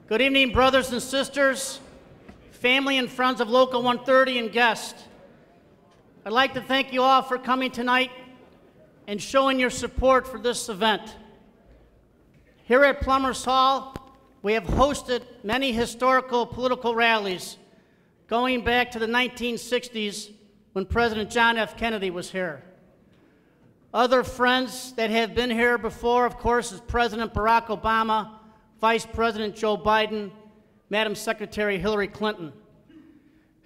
Good evening, brothers and sisters, family and friends of Local 130 and guests. I'd like to thank you all for coming tonight and showing your support for this event. Here at Plumbers Hall, we have hosted many historical political rallies going back to the 1960s when President John F. Kennedy was here. Other friends that have been here before, of course, is President Barack Obama, Vice President Joe Biden, Madam Secretary Hillary Clinton.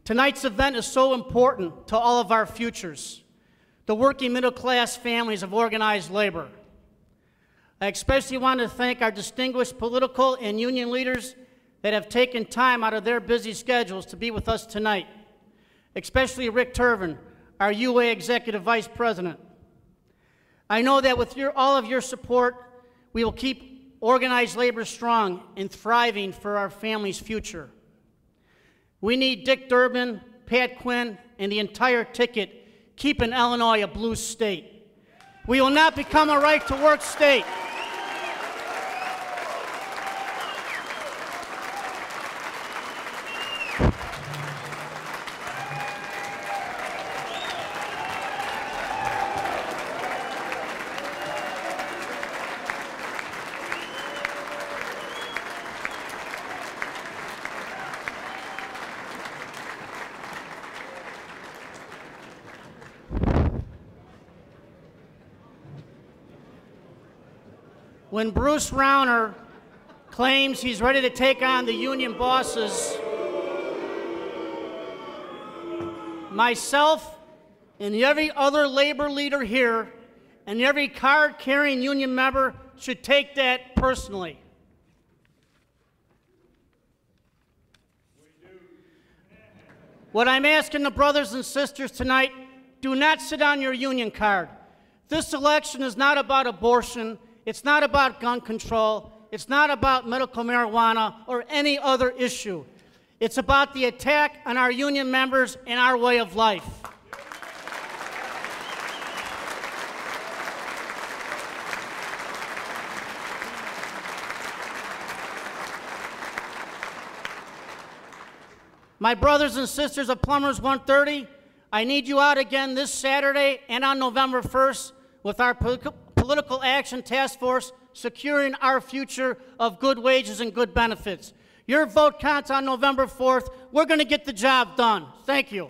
Tonight's event is so important to all of our futures, the working middle-class families of organized labor. I especially want to thank our distinguished political and union leaders that have taken time out of their busy schedules to be with us tonight, especially Rick Turvin, our UA Executive Vice President. I know that with all of your support, we will keep organized labor strong and thriving for our family's future. We need Dick Durbin, Pat Quinn, and the entire ticket, keeping Illinois a blue state. We will not become a right-to-work state. When Bruce Rauner claims he's ready to take on the union bosses, myself and every other labor leader here and every card-carrying union member should take that personally. What I'm asking the brothers and sisters tonight, do not sit on your union card. This election is not about abortion. It's not about gun control. It's not about medical marijuana or any other issue. It's about the attack on our union members and our way of life. My brothers and sisters of Plumbers 130, I need you out again this Saturday and on November 1st with our Political Action Task Force securing our future of good wages and good benefits. Your vote counts on November 4th. We're going to get the job done. Thank you.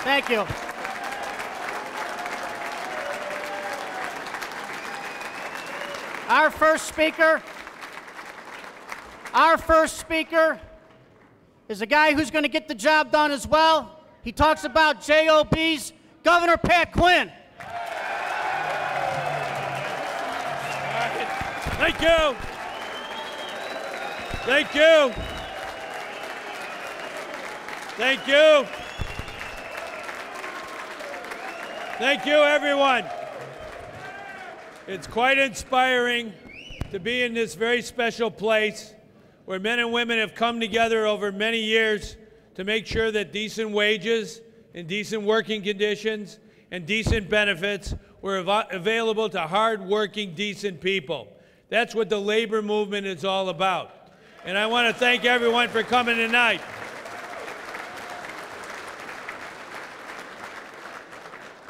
Thank you. Our first speaker is a guy who's going to get the job done as well. He talks about JOB's Governor Pat Quinn. Thank you. Thank you. Thank you. Thank you, everyone. It's quite inspiring to be in this very special place where men and women have come together over many years to make sure that decent wages and decent working conditions and decent benefits were available to hard-working, decent people. That's what the labor movement is all about. And I want to thank everyone for coming tonight.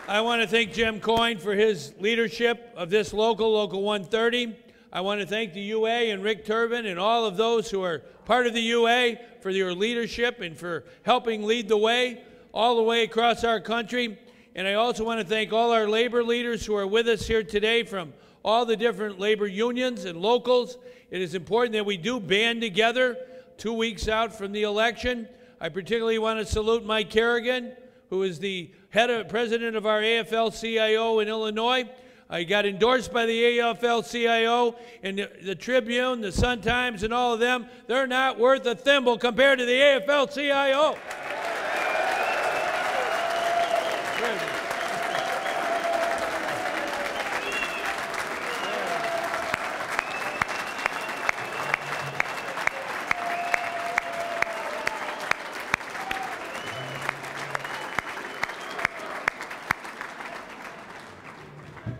I want to thank Jim Coyne for his leadership of this Local 130. I want to thank the UA and Rick Turvin and all of those who are part of the UA for your leadership and for helping lead the way all the way across our country. And I also want to thank all our labor leaders who are with us here today from all the different labor unions and locals. It is important that we do band together 2 weeks out from the election. I particularly want to salute Mike Kerrigan, who is the president of our AFL-CIO in Illinois. I got endorsed by the AFL-CIO, and the Tribune, the Sun-Times, and all of them. They're not worth a thimble compared to the AFL-CIO.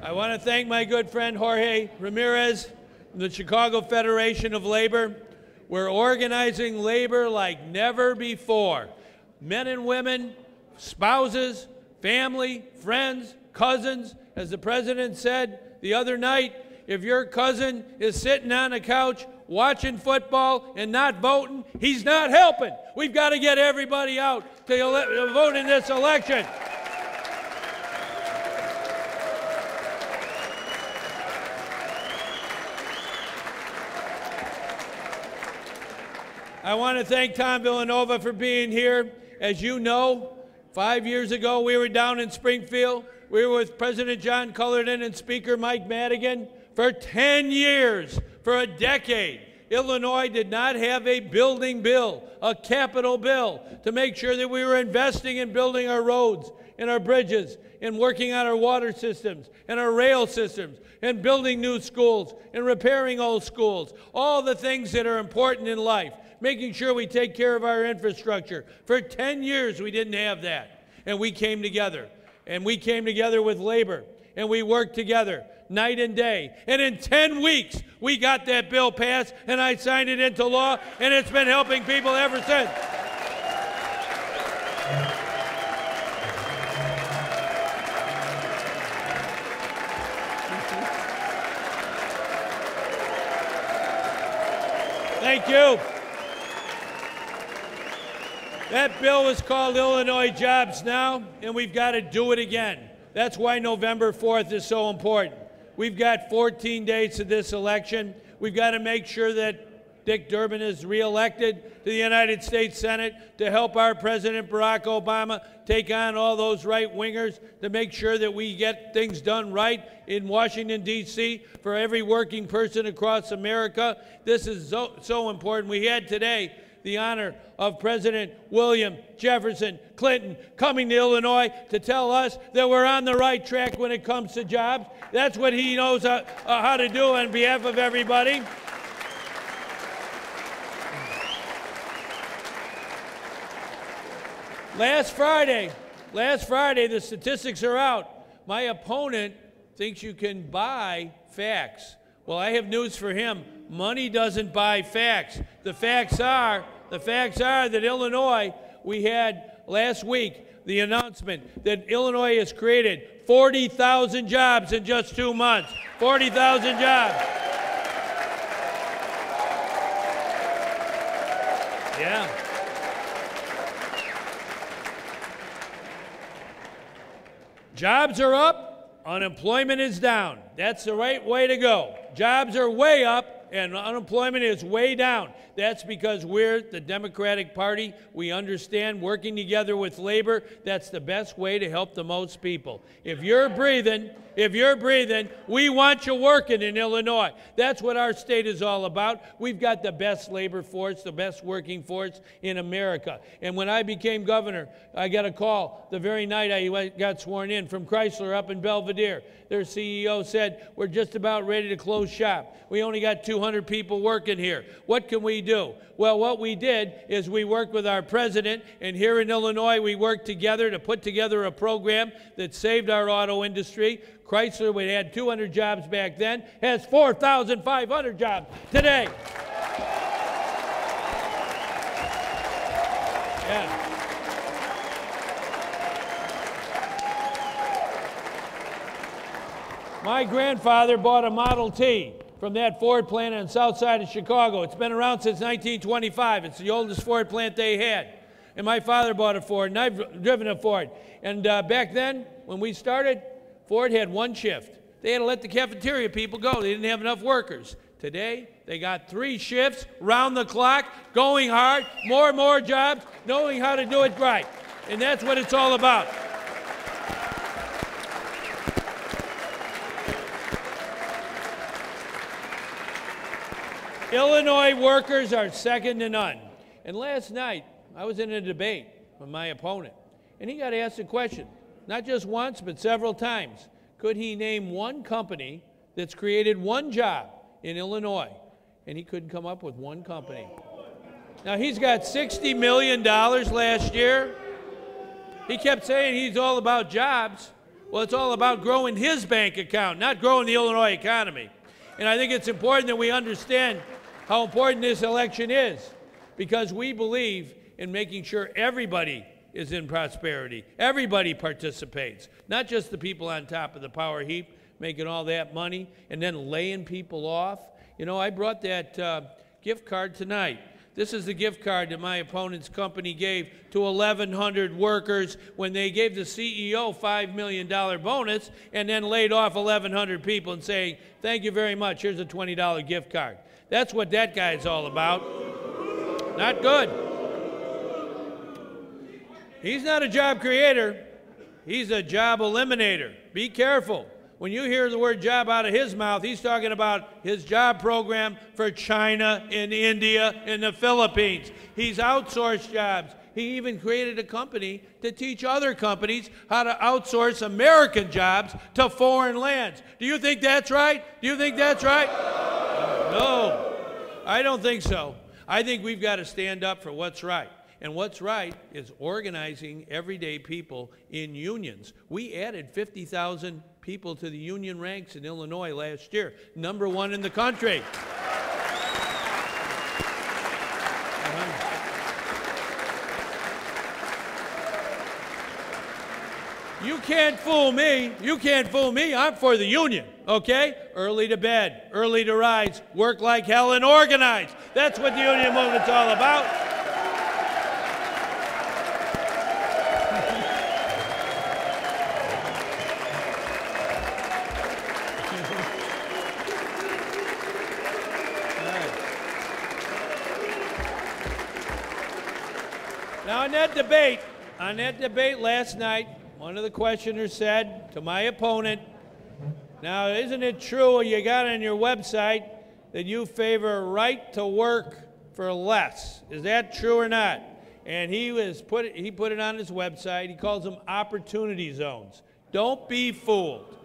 I want to thank my good friend Jorge Ramirez from the Chicago Federation of Labor. We're organizing labor like never before. Men and women, spouses, family, friends, cousins. As the president said the other night, if your cousin is sitting on a couch watching football and not voting, he's not helping. We've got to get everybody out to vote in this election. I want to thank Tom Villanova for being here. As you know, 5 years ago we were down in Springfield. We were with President John Cullerton and Speaker Mike Madigan for 10 years, for a decade. Illinois did not have a building bill, a capital bill, to make sure that we were investing in building our roads and our bridges and working on our water systems and our rail systems and building new schools and repairing old schools, all the things that are important in life, making sure we take care of our infrastructure. For 10 years we didn't have that, and we came together. And we came together with labor, and we worked together night and day. And in 10 weeks, we got that bill passed, and I signed it into law, and it's been helping people ever since. Thank you. That bill was called Illinois Jobs Now, and we've got to do it again. That's why November 4th is so important. We've got 14 days to this election. We've got to make sure that Dick Durbin is reelected to the United States Senate to help our President Barack Obama take on all those right-wingers, to make sure that we get things done right in Washington, D.C. for every working person across America. This is so important. We had today the honor of President William Jefferson Clinton coming to Illinois to tell us that we're on the right track when it comes to jobs. That's what he knows how to do on behalf of everybody. Last Friday, the statistics are out. My opponent thinks you can buy facts. Well, I have news for him. Money doesn't buy facts. The facts are that Illinois, we had last week the announcement that Illinois has created 40,000 jobs in just 2 months. 40,000 jobs. Yeah. Jobs are up, unemployment is down. That's the right way to go. Jobs are way up and unemployment is way down. That's because we're the Democratic Party. We understand working together with labor, that's the best way to help the most people. If you're breathing, we want you working in Illinois. That's what our state is all about. We've got the best labor force, the best working force in America. And when I became governor, I got a call the very night I got sworn in from Chrysler up in Belvedere. Their CEO said, we're just about ready to close shop. We only got 200 people working here. What can we do? Well, what we did is we worked with our president, and here in Illinois we worked together to put together a program that saved our auto industry. Chrysler, we had 200 jobs back then, has 4,500 jobs today. Yeah. My grandfather bought a Model T from that Ford plant on the south side of Chicago. It's been around since 1925. It's the oldest Ford plant they had. And my father bought a Ford, and I've driven a Ford. And back then, when we started, Ford had one shift. They had to let the cafeteria people go. They didn't have enough workers. Today, they got 3 shifts, round the clock, going hard, more and more jobs, knowing how to do it right. And that's what it's all about. Illinois workers are second to none. And last night, I was in a debate with my opponent, and he got asked a question, not just once, but several times. Could he name one company that's created one job in Illinois? And he couldn't come up with one company. Now, he's got $60 million last year. He kept saying he's all about jobs. Well, it's all about growing his bank account, not growing the Illinois economy. And I think it's important that we understand how important this election is, because we believe in making sure everybody is in prosperity. Everybody participates, not just the people on top of the power heap making all that money and then laying people off. You know, I brought that gift card tonight. This is the gift card that my opponent's company gave to 1,100 workers when they gave the CEO $5 million bonus and then laid off 1,100 people and saying, thank you very much, here's a $20 gift card. That's what that guy's all about. Not good. He's not a job creator. He's a job eliminator. Be careful. When you hear the word job out of his mouth, he's talking about his job program for China and India and the Philippines. He's outsourced jobs. He even created a company to teach other companies how to outsource American jobs to foreign lands. Do you think that's right? Do you think that's right? No, I don't think so. I think we've got to stand up for what's right. And what's right is organizing everyday people in unions. We added 50,000 people to the union ranks in Illinois last year, #1 in the country. You can't fool me. You can't fool me. I'm for the union, okay? Early to bed, early to rise, work like hell and organize. That's what the union movement's all about. Now, on that debate last night, one of the questioners said to my opponent, now, isn't it true you got on your website that you favor right to work for less? Is that true or not? And he put it on his website. He calls them opportunity zones. Don't be fooled.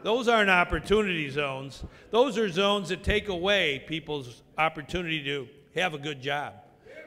Those aren't opportunity zones. Those are zones that take away people's opportunity to have a good job,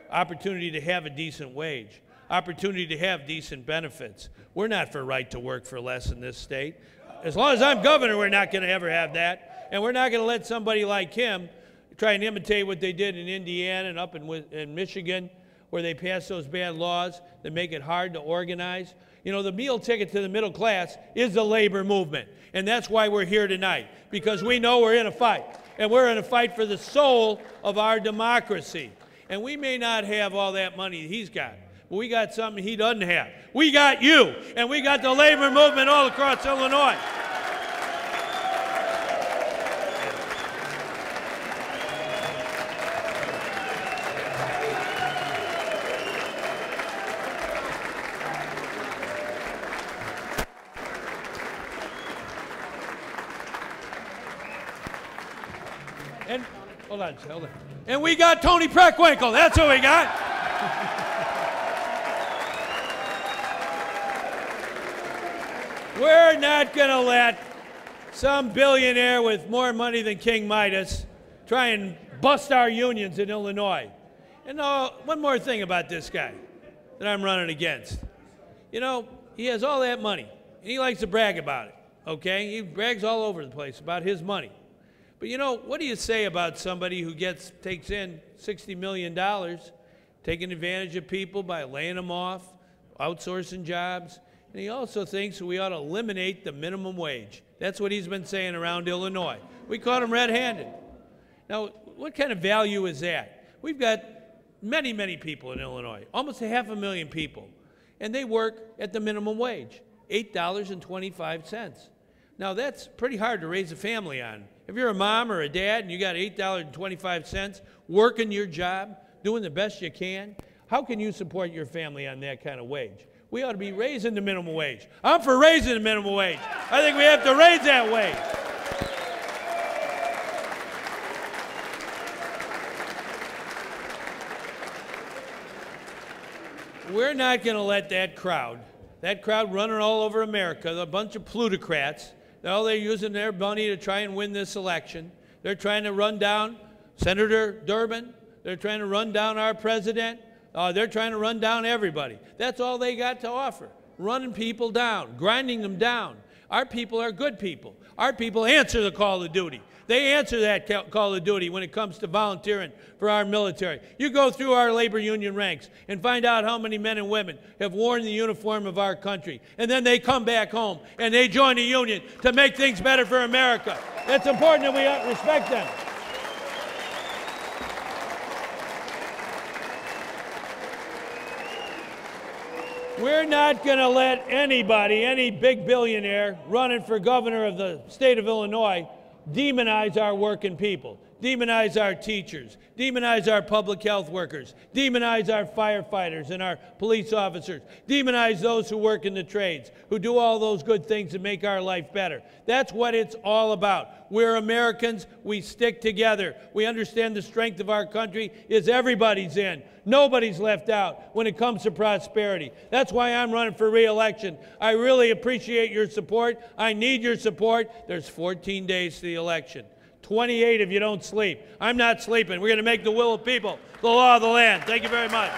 opportunity to have a decent wage, opportunity to have decent benefits. We're not for right to work for less in this state. As long as I'm governor, we're not going to ever have that. And we're not going to let somebody like him try and imitate what they did in Indiana and up in Michigan, where they passed those bad laws that make it hard to organize. You know, the meal ticket to the middle class is the labor movement. And that's why we're here tonight, because we know we're in a fight. And we're in a fight for the soul of our democracy. And we may not have all that money he's got, but we got something he doesn't have. We got you, and we got the labor movement all across Illinois. And hold on. And we got Tony Preckwinkle. That's who we got. We're not going to let some billionaire with more money than King Midas try and bust our unions in Illinois. And one more thing about this guy that I'm running against. You know, he has all that money, and he likes to brag about it, okay? He brags all over the place about his money. But you know, what do you say about somebody who takes in $60 million, taking advantage of people by laying them off, outsourcing jobs? And he also thinks we ought to eliminate the minimum wage. That's what he's been saying around Illinois. We caught him red-handed. Now, what kind of value is that? We've got many, many people in Illinois, almost 500,000 people, and they work at the minimum wage, $8.25. Now, that's pretty hard to raise a family on. If you're a mom or a dad and you got $8.25 working your job, doing the best you can, how can you support your family on that kind of wage? We ought to be raising the minimum wage. I'm for raising the minimum wage. I think we have to raise that wage. We're not going to let that crowd running all over America, a bunch of plutocrats, they're using their money to try and win this election. They're trying to run down Senator Durbin. They're trying to run down our president. They're trying to run down everybody. That's all they got to offer, running people down, grinding them down. Our people are good people. Our people answer the call to duty. They answer that call to duty when it comes to volunteering for our military. You go through our labor union ranks and find out how many men and women have worn the uniform of our country. And then they come back home and they join the union to make things better for America. It's important that we respect them. We're not going to let anybody, any big billionaire running for governor of the state of Illinois, demonize our working people, demonize our teachers, demonize our public health workers, demonize our firefighters and our police officers, demonize those who work in the trades, who do all those good things to make our life better. That's what it's all about. We're Americans. We stick together. We understand the strength of our country is everybody's in. Nobody's left out when it comes to prosperity. That's why I'm running for re-election. I really appreciate your support. I need your support. There's 14 days to the election. 28 if you don't sleep. I'm not sleeping. We're going to make the will of people the law of the land. Thank you very much.